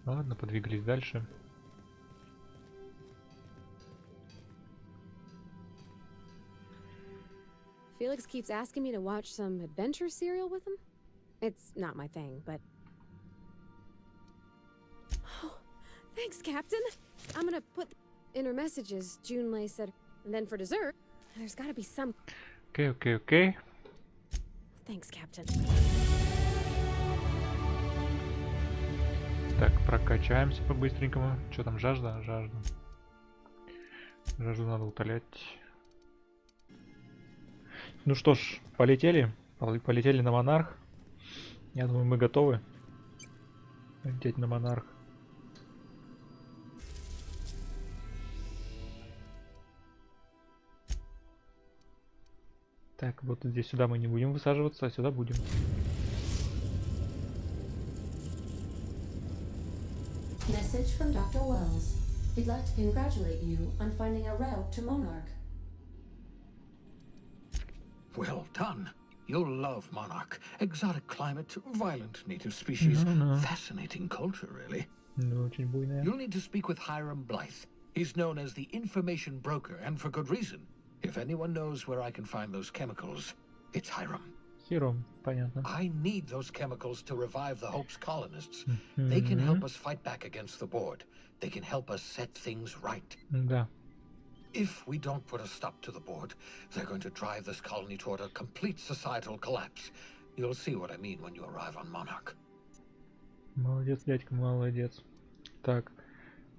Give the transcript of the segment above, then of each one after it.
Ладно, подвигались дальше. Felix keeps asking me to watch some adventure serial with him. It's not my thing, but... Oh, thanks, Captain. I'm gonna put in her messages, Junlei said. And then for dessert, there's gotta be some... Окей. Thanks, Captain. Так, прокачаемся по-быстренькому. Что там, жажда? Жажду надо утолять. Ну что ж, полетели. Полетели на монарх. Я думаю, мы готовы лететь на монарх. Так, вот здесь сюда мы не будем высаживаться, а сюда будем. Message from Dr. Wells. He'd like to congratulate you on finding a route to Monarch. Well done. You'll love Monarch. Exotic climate, violent native species, fascinating culture, really. Ну, очень буйная. You'll need to speak with Hiram Blythe. He's known as the information broker, and for good reason. If anyone knows where I can find those chemicals, it's Hiram. Хером, понятно. I need those chemicals to revive the Hope's colonists. They can help us fight back against the board. They can help us set things right. Да. If we don't put a stop to the board, they're going to drive this colony toward a complete societal collapse. You'll see what I mean when you arrive on Monarch. Молодец, дядька, молодец. Так,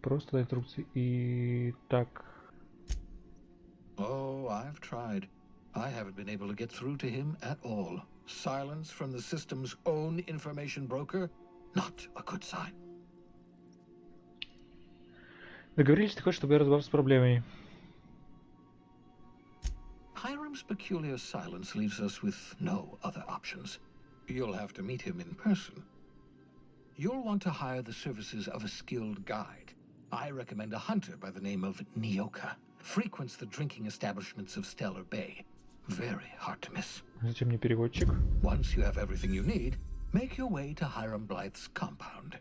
просто инструкции. И так. Oh, I've tried. I haven't been able to get through to him at all. Silence from the system's own information broker? Not a good sign. Договорились, ты хочешь, чтобы я разобрался с проблемой? Hiram's peculiar silence leaves us with no other options. You'll have to meet him in person. You'll want to hire the services of a skilled guide. I recommend a hunter by the name of Nyoka. Frequents the drinking establishments of Stellar Bay. Very hard to miss. Зачем мне переводчик? Once you have everything you need, make your way to Hiram Blythe's compound.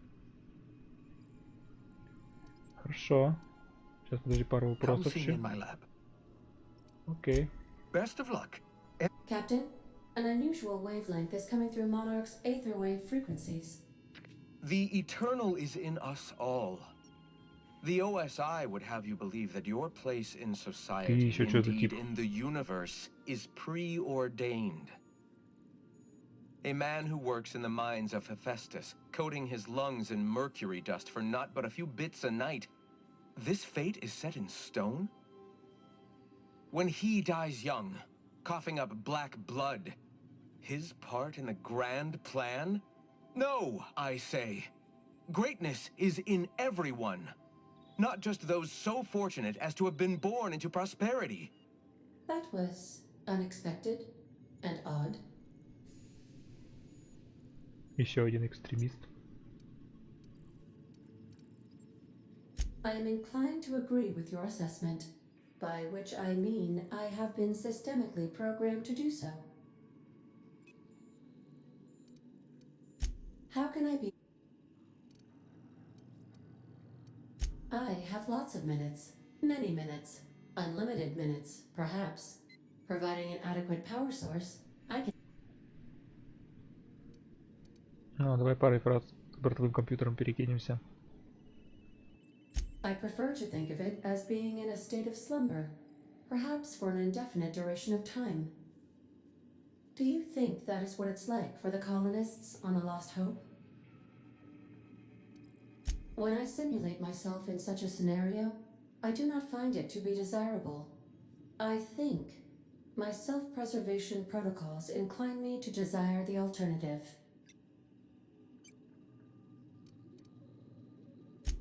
Хорошо. Сейчас, подожди, пару Come вопросов see me еще. in my lab. Окей. Best of luck. Captain, an unusual wavelength is coming through Monarch's aether wave frequencies. The eternal is in us all. The OSI would have you believe that your place in society, еще что-то indeed типа. in the universe, is preordained. A man who works in the mines of Hephaestus, coating his lungs in mercury dust for not but a few bits a night. This fate is set in stone? When he dies young, coughing up black blood, his part in the grand plan? No, I say. Greatness is in everyone. Not just those so fortunate as to have been born into prosperity. That was unexpected and odd. Еще один экстремист. I am inclined to agree with your assessment, by which I mean I have been systemically programmed to do so. How can I be? I have lots of minutes, many minutes, unlimited minutes, perhaps. Providing an adequate power source, I can... Ну, давай парой фраз с бортовым компьютером перекинемся. I prefer to think of it as being in a state of slumber, perhaps for an indefinite duration of time. Do you think that is what it's like for the colonists on the Lost Hope? When I simulate myself in such a scenario, I do not find it to be desirable. I think my self-preservation protocols incline me to desire the alternative.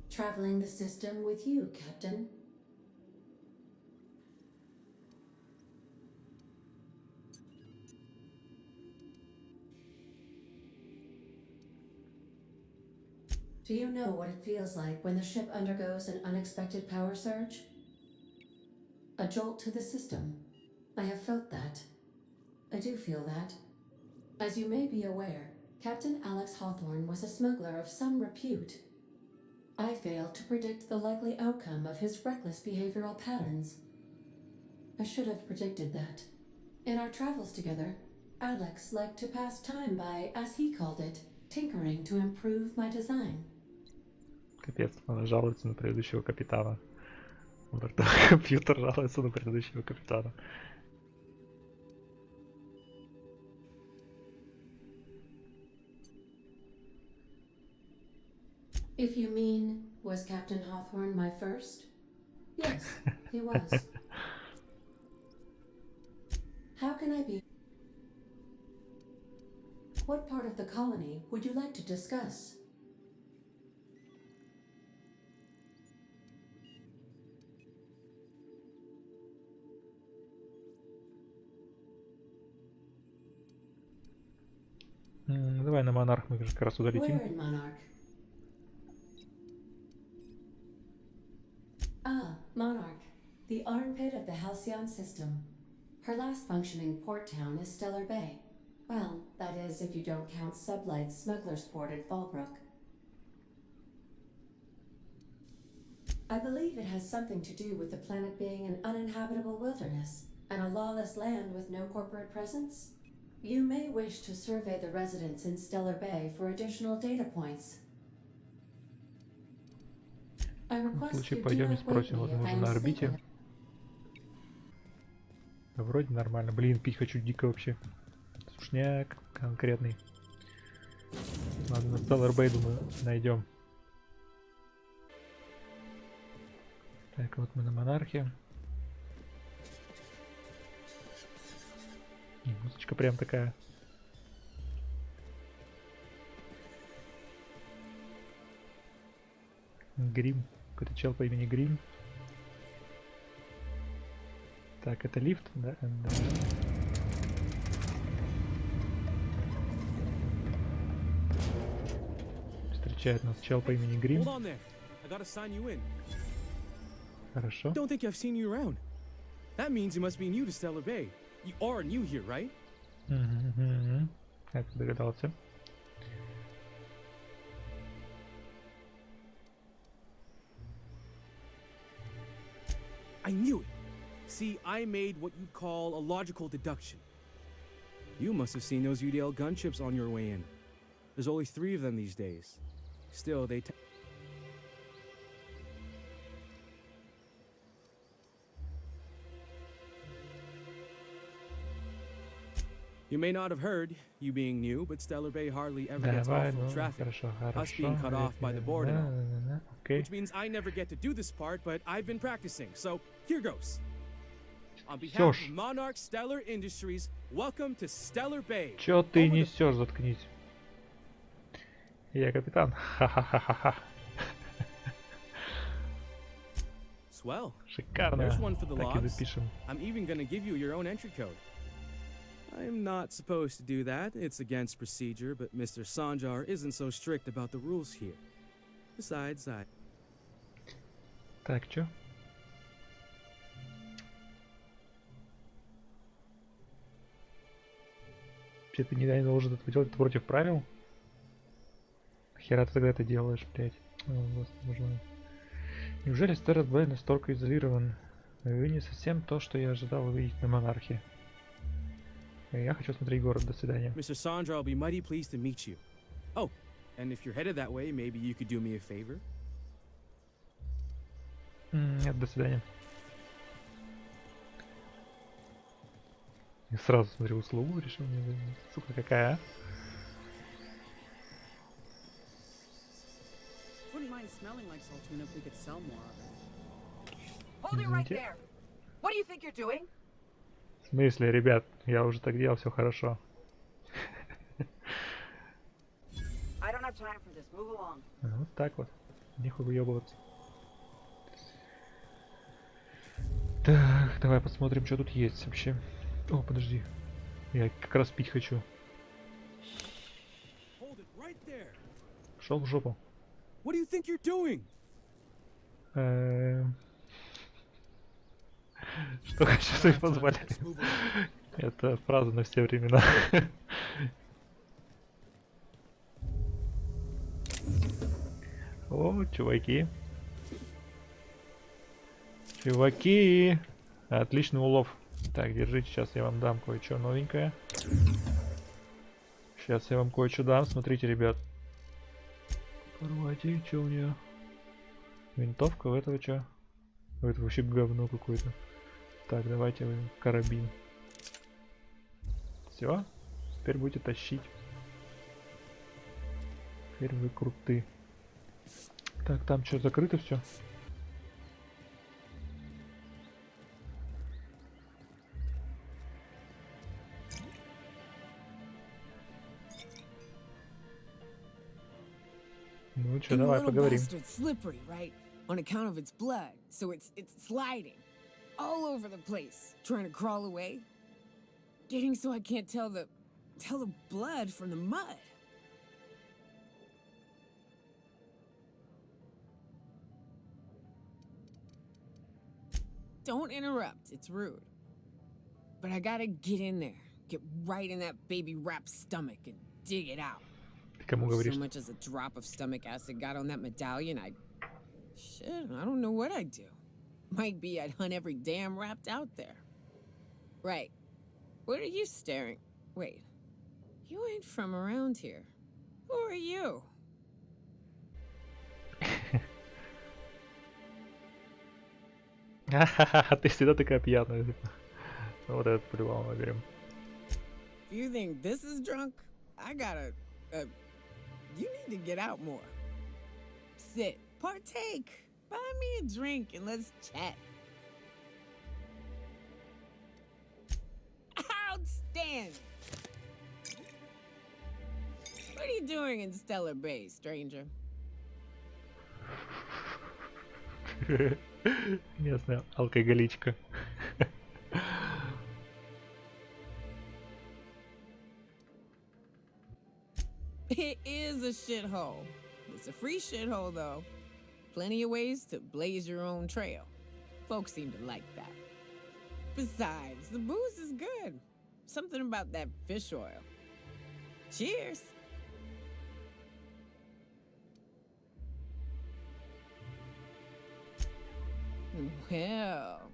Traveling the system with you, Captain. Do you know what it feels like when the ship undergoes an unexpected power surge? A jolt to the system. I have felt that. I do feel that. As you may be aware, Captain Alex Hawthorne was a smuggler of some repute. I failed to predict the likely outcome of his reckless behavioral patterns. I should have predicted that. In our travels together, Alex liked to pass time by, as he called it, tinkering to improve my design. Капец, она жалуется на предыдущего капитана. Компьютер жалуется на предыдущего капитана. If you mean, was Captain Hawthorne my first? Yes, he was. How can I be? What part of the colony would you like to discuss? Давай на монарх, мы как раз туда летим. Where in Monarch? Ah, Monarch, the armpit of the Halcyon system. Her last functioning port town is Stellar Bay. Well, that is if you don't count Sublight's smuggler's port at Fallbrook. I believe it has something to do with the planet being an uninhabitable wilderness and a lawless land with no corporate presence. You may wish to survey the residents in Stellar Bay for additional data points. I В request случае you do пойдем и not wake спросим, me вот if мы I уже am на орбите. sleeping. Да вроде нормально. Блин, пить хочу дико вообще. Сушняк конкретный. Ладно, на Stellar Bay, думаю, найдем. Так, вот мы на монархе. И музычка прям такая. Грим. Какой-то чел по имени Грим. Так, это лифт, да? Да. Встречает нас чел по имени Грим. Hold on there. I gotta sign you in. Хорошо. Don't think I've seen you around. That means you must be new to Stellar Bay. You are new here, right? Как ты догадался? I knew it. See, I made what you'd call a logical deduction. You must have seen those UDL gunships on your way in. There's only 3 of them these days. Still, they You may not have heard, you being new, but Stellar Bay hardly ever gets Давай, off ну, from traffic. хорошо, Us being cut off by the board and all. Окей. Which means I never get to do this part, but I've been practicing, so here goes. On behalf Всё of ж. Monarch Stellar Industries, welcome to Stellar Bay. Чё ты Home of the- несешь, заткнись. Я капитан. Ха-ха-ха-ха-ха. Swell. Шикарно. There's one for the Так и logs. запишем. I'm even gonna give you your own entry code. I'm not supposed to do that. It's against procedure, but Mr. Sanjar isn't so strict about the rules here. Besides, Так, чё? Вообще ты не должен это делать, это против правил? Хера ты тогда это делаешь, блядь? О, Господи, боже мой. Неужели Stellar Bay настолько изолирован? Вы не совсем то, что я ожидал увидеть на монархе. Я хочу смотреть город. До свидания. Mr. Sanjar will be mighty pleased to meet you. Oh, and if you're headed that way, maybe you could do me a favor? Нет, до свидания. Я сразу смотрю услугу, решил. Сука, какая, а? Wouldn't mind smelling like Saltuna if we could sell more of it. Hold it right Извините. there. What do you think you're doing? В смысле, ребят, я уже так делал, все хорошо. I don't have time for this. Move along. Вот так вот. Нехуй выебываться. Так, давай посмотрим, что тут есть вообще. О, подожди. Я как раз пить хочу. Hold it right there. Шел в жопу. What do you think you're doing? Что хочу себе позволять. Это фраза на все времена. О, чуваки. Чуваки! Отличный улов. Так, держите, сейчас я вам дам кое-что новенькое. Сейчас я вам кое-что дам. Смотрите, ребят. Порвайте, что у нее? Винтовка, у этого что? Это вообще говно какое-то. Так, давайте вы карабин. Все, теперь будете тащить. Теперь вы круты. Так, там что, закрыто все? Ну что, And the давай little поговорим. bastard's slippery, right? On account of its blood, so it's sliding all over the place, trying to crawl away, getting so I can't tell the blood from the mud. Don't interrupt, it's rude. But I gotta get in there, get right in that baby rap's stomach and dig it out. Ты кому If говоришь? so much as a drop of stomach acid got on that medallion, shit, I don't know what I'd do. Might be I'd hunt every damn wrapped out there. Right. What are you staring? Wait. You ain't from around here. Who are you? Ха-ха-ха, ты всегда такая пьяная. Вот этот по-любому мы берем. If you think this is drunk, I gotta... you need to get out more. Sit. Partake. Buy me a drink and let's chat. Outstanding. What are you doing in Stellar Bay, stranger? Местная алкоголичка. It is a shithole. It's a free shithole, though. Plenty of ways to blaze your own trail. Folks seem to like that. Besides, the booze is good. Something about that fish oil. Cheers. Well.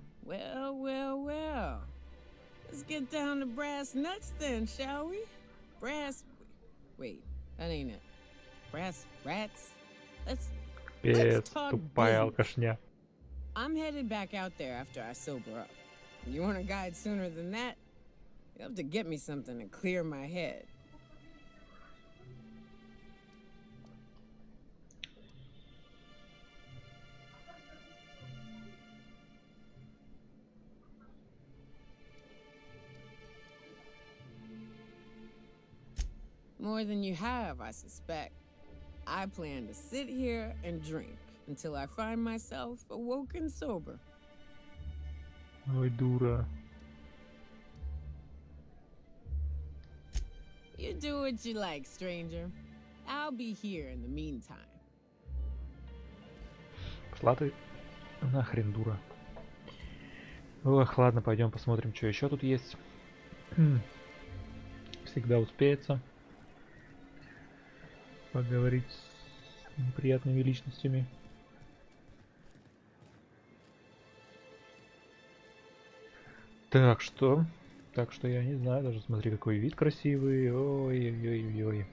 Let's get down to brass nuts then, shall we? Wait, that ain't it. Brass rats? Let's talk Тупая business. алкашня. I'm headed back out there after I sober up. You want a guide sooner than that? You'll have to get me something to clear my head. More than you have, I suspect. I plan to sit here and drink until I find myself awoke and sober. Ой, дура. You do what you like, stranger. I'll be here in the meantime. Пошла ты нахрен, дура. Ох, ладно, пойдем посмотрим, что еще тут есть. Всегда успеется поговорить с неприятными личностями. Так что я не знаю, даже смотри, какой вид красивый. Ой-ой-ой-ой.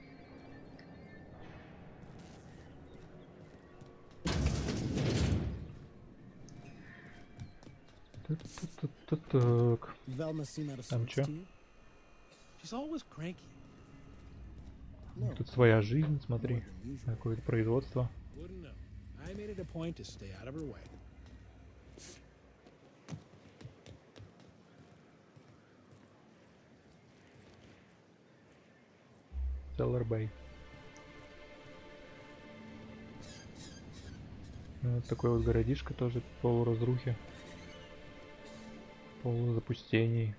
Так. Там чё? She's always cranky. Тут своя жизнь, смотри. Какое-то производство. Wouldn't know. I made it a point to stay out of her way. Stellar Bay. Вот такой вот городишко тоже в полуразрухе. Полузапустений.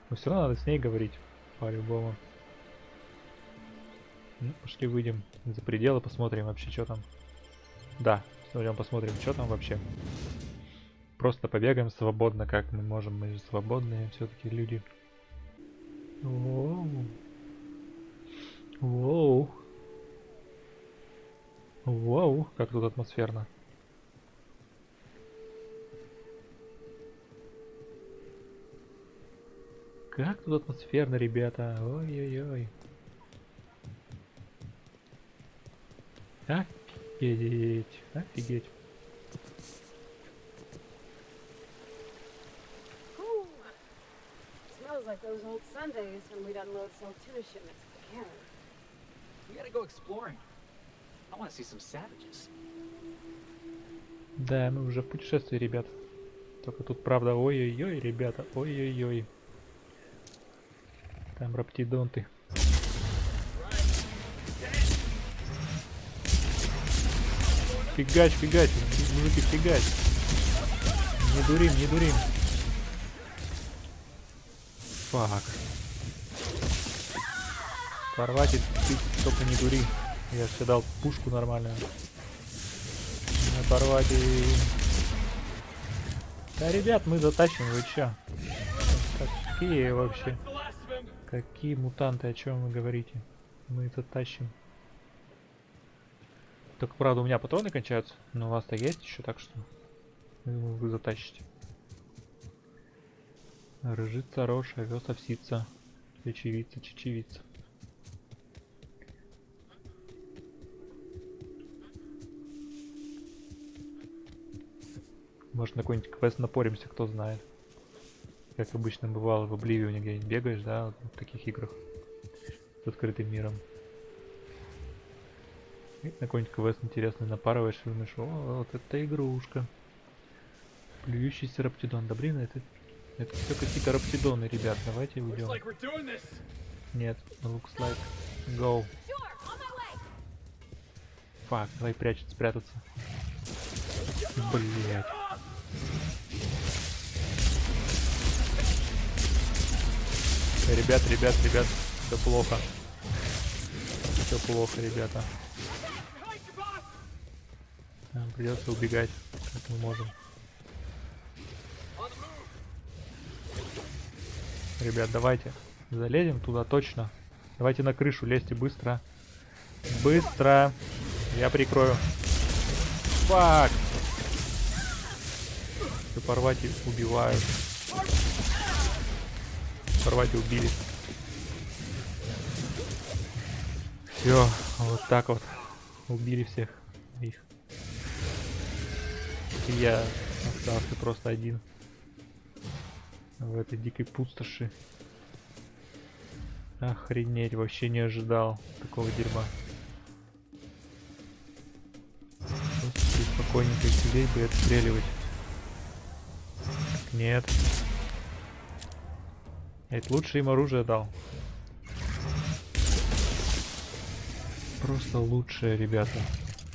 Но все равно надо с ней говорить, по-любому. Ну, пошли выйдем за пределы, посмотрим вообще, что там. Да, посмотрим, что там вообще. Просто побегаем свободно, как мы можем, мы же свободные все-таки люди. Воу. Воу. Воу, как тут атмосферно. Как тут атмосферно, ребята. Ой-ой-ой. Офигеть. Офигеть. Ooh, smells like those old Sundays when we'd unload some tuna shipments at the cannon. We gotta go exploring. I want to see some savages. Да, мы уже в путешествии, ребят. Только тут, правда, ой-ой-ой, ребята, ой-ой-ой. Там раптидонты. Фигач, фигач, мужики, фигач. Не дурим, не дурим. Фак. Порвать и только не дури. Я же тебе дал пушку нормальную. Не порвать и... Да, ребят, мы затащим, вы чё? Какие вообще? Какие мутанты, о чем вы говорите? Мы затащим. Только, правда, у меня патроны кончаются, но у вас-то есть еще, так что вы затащите. Рыжица, рожь, овес, овсица, чечевица, чечевица. Может, на какой-нибудь квест напоримся, кто знает. Как обычно бывало в Обливионе, где-нибудь бегаешь, да, вот в таких играх с открытым миром. И на какой-нибудь квест интересный напарываешь и думаешь, о, вот это игрушка. Плюющийся раптидон. Да блин, это все какие-то раптидоны, ребят. Давайте уйдем. Нет, looks like go. Фак, давай спрятаться. Блять. Ребят, все плохо. Все плохо, ребята. Нам придется убегать, как мы можем. Ребят, давайте залезем туда точно. Давайте на крышу лезьте быстро. Быстро. Я прикрою. Фак. Все порвать и убивают. Порвать и убили. Все, вот так вот. Убили всех их. И я остался просто один. В этой дикой пустоши. Охренеть, вообще не ожидал такого дерьма. Просто спокойненько сидеть бы и отстреливать. Так нет. Я ведь лучше им оружие дал. Просто лучшее, ребята.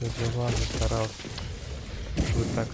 Я за вас старался. Вы так